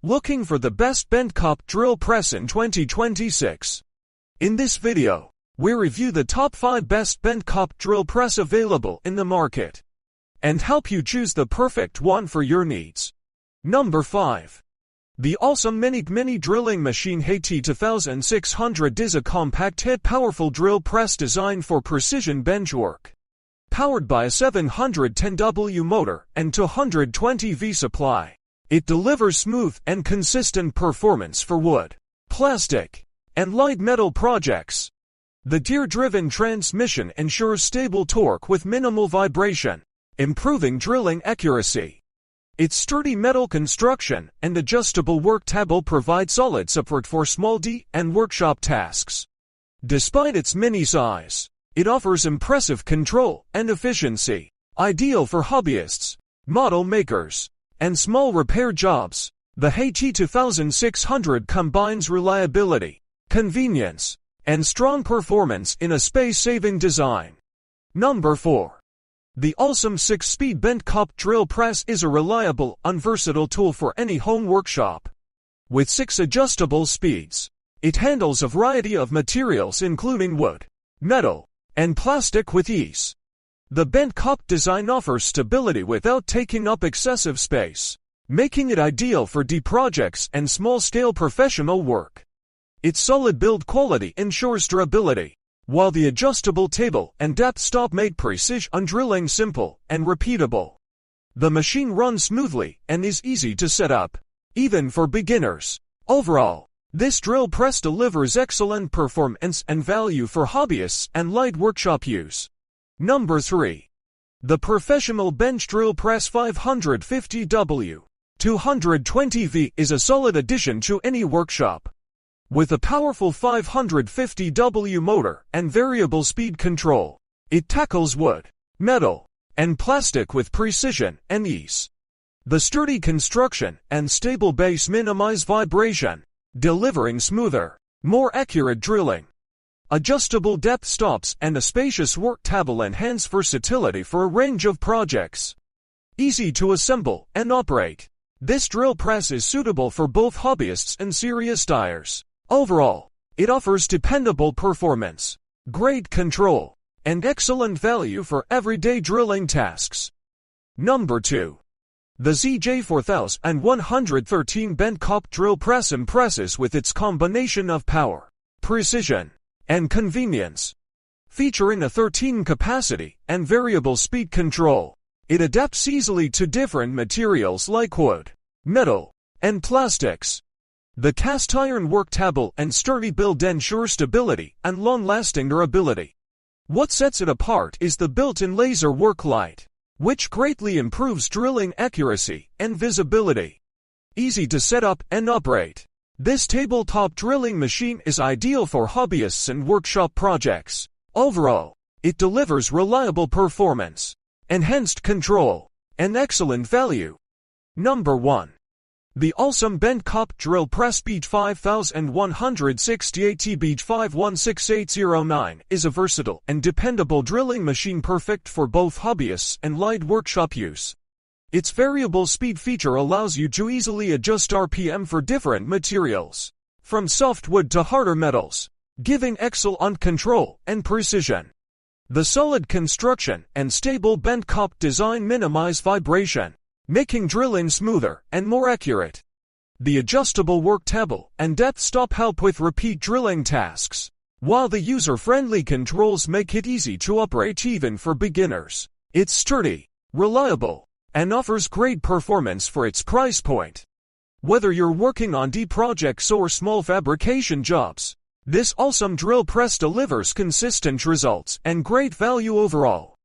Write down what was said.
Looking for the best Benchtop drill press in 2026? In this video, we review the top 5 best Benchtop drill press available in the market and help you choose the perfect one for your needs. Number 5. The awesome Mini drilling machine HT2600 is a compact yet powerful drill press designed for precision bench work. Powered by a 710W motor and 220V supply, it delivers smooth and consistent performance for wood, plastic, and light metal projects. The gear-driven transmission ensures stable torque with minimal vibration, improving drilling accuracy. Its sturdy metal construction and adjustable work table provide solid support for small and workshop tasks. Despite its mini size, it offers impressive control and efficiency, ideal for hobbyists, model makers, and small repair jobs. The HT2600 combines reliability, convenience, and strong performance in a space-saving design. Number 4. The awesome 6-speed Benchtop drill press is a reliable and versatile tool for any home workshop. With 6 adjustable speeds, it handles a variety of materials including wood, metal, and plastic with ease. The Benchtop design offers stability without taking up excessive space, making it ideal for deep projects and small-scale professional work. Its solid build quality ensures durability, while the adjustable table and depth stop make precision drilling simple and repeatable. The machine runs smoothly and is easy to set up, even for beginners. Overall, this drill press delivers excellent performance and value for hobbyists and light workshop use. Number 3. The Professional Bench Drill Press 550W 220V is a solid addition to any workshop. With a powerful 550W motor and variable speed control, it tackles wood, metal, and plastic with precision and ease. The sturdy construction and stable base minimize vibration, delivering smoother, more accurate drilling. Adjustable depth stops and a spacious work table enhance versatility for a range of projects. Easy to assemble and operate, this drill press is suitable for both hobbyists and serious dyers. Overall, it offers dependable performance, great control, and excellent value for everyday drilling tasks. Number 2. The ZJ4113 Benchtop drill press impresses with its combination of power, precision, and convenience. Featuring a 13 capacity and variable speed control, it adapts easily to different materials like wood, metal, and plastics. The cast iron work table and sturdy build ensure stability and long-lasting durability. What sets it apart is the built-in laser work light, which greatly improves drilling accuracy and visibility. Easy to set up and operate, this tabletop drilling machine is ideal for hobbyists and workshop projects. Overall, it delivers reliable performance, enhanced control, and excellent value. Number 1. The awesome Benchtop drill press Beach 5168T Beach 516809 is a versatile and dependable drilling machine perfect for both hobbyists and light workshop use. Its variable speed feature allows you to easily adjust RPM for different materials, from soft wood to harder metals, giving excellent control and precision. The solid construction and stable Benchtop design minimize vibration, making drilling smoother and more accurate. The adjustable work table and depth stop help with repeat drilling tasks, while the user-friendly controls make it easy to operate even for beginners. It's sturdy, reliable, and offers great performance for its price point. Whether you're working on deep projects or small fabrication jobs, this awesome drill press delivers consistent results and great value overall.